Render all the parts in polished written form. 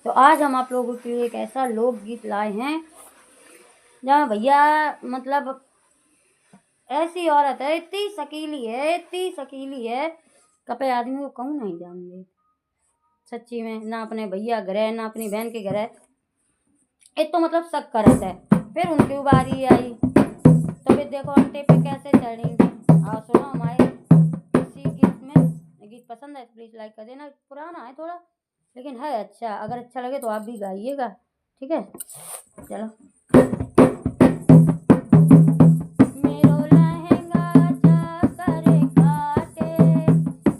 तो आज हम आप लोगों के लिए एक ऐसा लोकगीत लाए हैं जहाँ भैया मतलब ऐसी औरत है, इतनी शकीली है कपे आदमी को कहूँ नहीं जाऊंगे सच्ची में, ना अपने भैया घर है ना अपनी बहन के घर है। एक तो मतलब शक करत है। फिर उनकी बारी आई तो फिर देखो अंटे पे कैसे चढ़ी। और सुनो हमारे इसी गीत में, गीत पसंद है प्लीज लाइक कर देना। पुराना है थोड़ा लेकिन है अच्छा, अगर अच्छा लगे तो आप भी गाइएगा, ठीक है। चलो। मेरो लहंगा चकर काटे,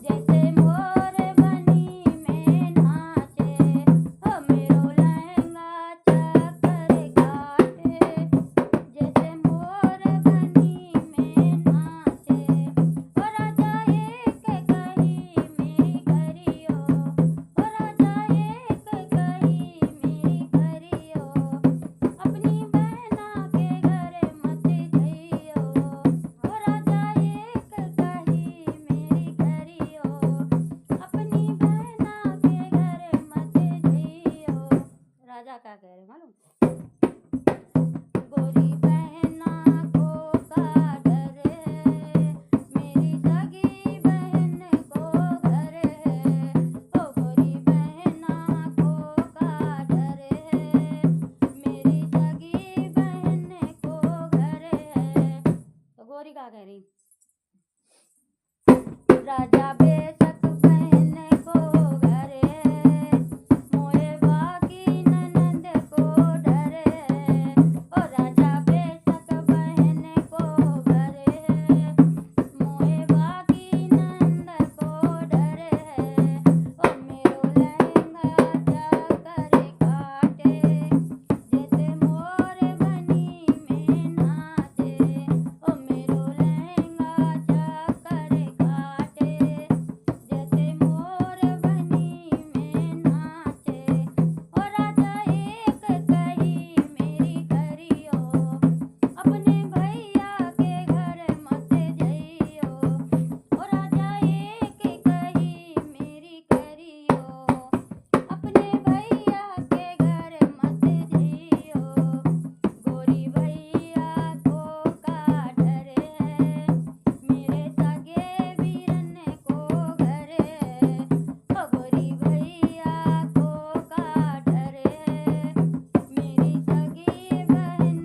जैसे मोर बनी में नाचे। ओ मेरो लहंगा चकर काटे, जैसे मोर बनी में नाचे। ओ राजा एक कही मेरी करियो, ओ राजा एक कही मेरी करियो। अपनी बहना के घर मत जइयो, ओ राजा एक कही मेरी करियो। अपनी बहना के घर मत जइयो। राजा क्या कह रहे मालूम? गोरी बहना को का डर है, मेरी सगी बहन को घर है। ओ गोरी बहना को का डर है, मेरी सगी बहन को घर है। तो गोरी का कह रही, राजा बेशक बहन को घर है, मोए बाकी ननद को डर है। ओ राजा बेशक बहन को घर है, मोए बाकी ननद को डर है। ओ मेरो लहंगा चकर काटे, जैसे मोर बनी में नाचे। ओ मेरो लहंगा चकर काटे, जैसे मोर बनी में नाचे। ओ राजा एक कही मेरी करियो, अपने भैया के घर मत जइयो। ओ राजा एक कही मेरी करियो, अपने भैया के घर मत जइयो। गोरी भैया को का डर है, मेरे सगे वीरन को घर है। ओ गोरी भैया को का डर है, मेरी सगी बहन,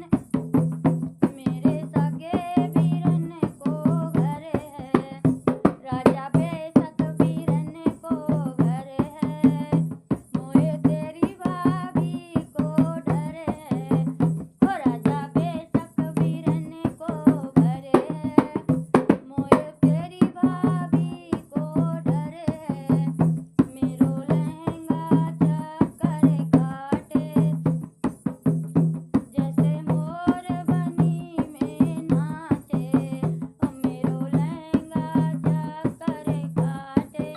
मेरे सगे वीरन को घर है। राजा बेशक वीरन को घर है, मोए तेरी भाभी को डर है। ओ राजा बेशक वीरन को घर है, मोए तेरी भाभी को डर है। मेरो लहंगा चकर काटे, जैसे मोर बनी में नाचे। ओ मेरो लहंगा चकर काटे,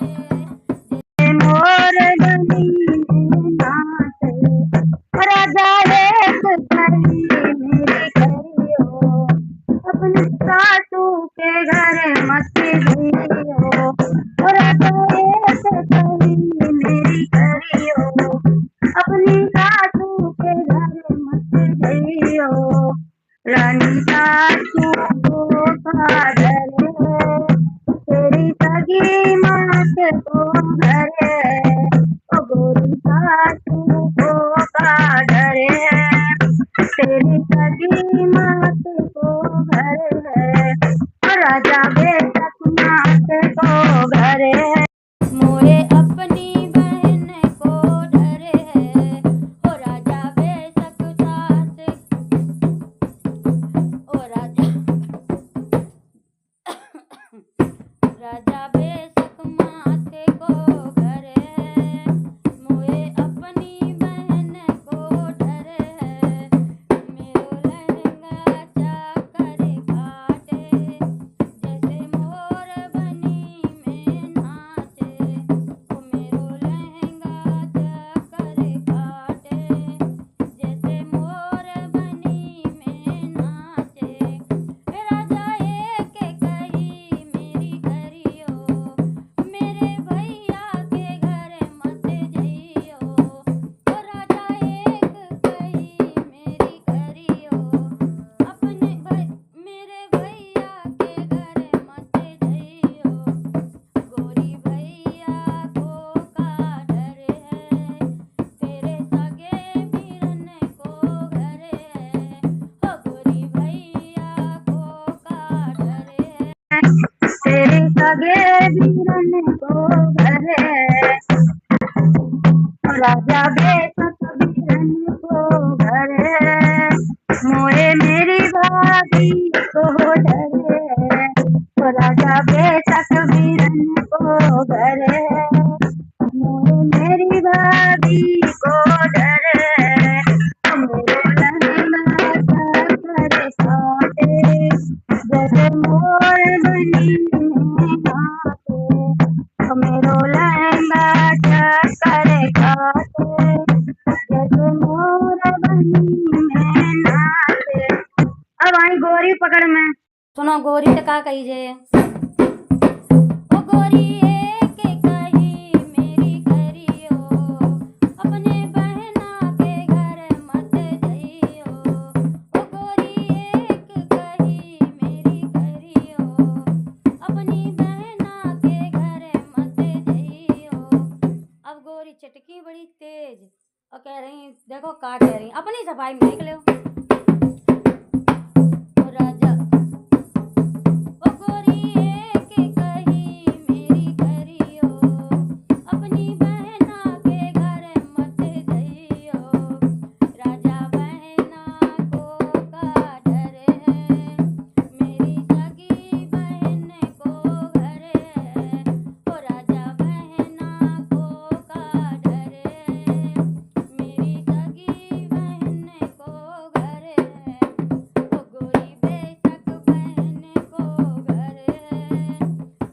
जैसे मोर बनी में नाचे। ओ राजा एक कही मेरी करियो, अपनी सासू के घर मत जइयो। ओ राजा एक कही मेरी करियो, अपनी सासू के घर मत जइयो। रानी सासू को का डर है, तेरी सगी मात को घर है। ओ गोरी सासू को का डर है, तेरी सगी मात को घर है। ओ राजा बेशक मात को घर है, मोए अपनी बहन को डर है। ओ राजा बेशक सास, ओ राजा राजा बेशक मात को घर है, मोए अपनी राजा बेशक बिरन को घर है, मोए मेरी भाभी को डर है। ओ राजा बेशक बिरन को घर है, मोए मेरी भाभी को डर है। मेरे लहंगा कर काटे, जैसे मोर बनी में नाचे। मेरो लहंगा कर काटे, जैसे मोर बनी में नाचे। अब आई गोरी पकड़ में। सुनो गोरी तो का कही जे। ओ गोरी एक कही मेरी करियो, अपने बहना के घर मत जइयो। ओ गोरी एक कही मेरी करियो, अपनी बहना के घर मत जइयो। अब गोरी चटकी बड़ी तेज और कह रही, देखो का कह रही, अपनी सफाई में देख लो। ओ राजा ओ गोरी एक कही मेरी करियो, अपनी बहना के घर मत जइयो। राजा बहना को का डर है, मेरी सगी बहन को घर है। ओ राजा बहना को का डर है, मेरी सगी बहन को घर है। ओ गोरी बेशक बहन को घर है,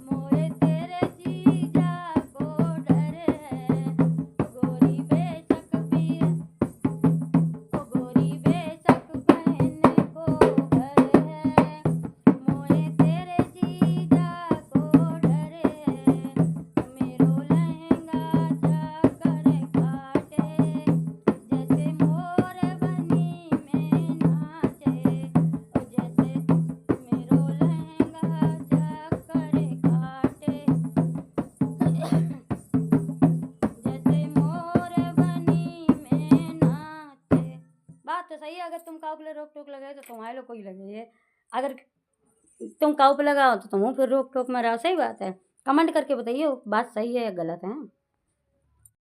मोए तेरे जीजा को डर है। ओ गोरी बेशक बहन को घर है, मोए तेरे जीजा को डर है। मेरो लहंगा कर काटे, जैसे मोर बनी में नाचे। ओ जैसे मेरो लहंगा कर काटे, जैसे मोर बनी में नाचे। बात तो सही है, अगर तुम काऊ पे रोक टोक लगाए तो तुम्हारे लोग कोई लगे, अगर तुम काऊ पे लगाओ तो तुम फिर रोक टोक में रहो। सही बात है, कमेंट करके बताइए बात सही है या गलत है।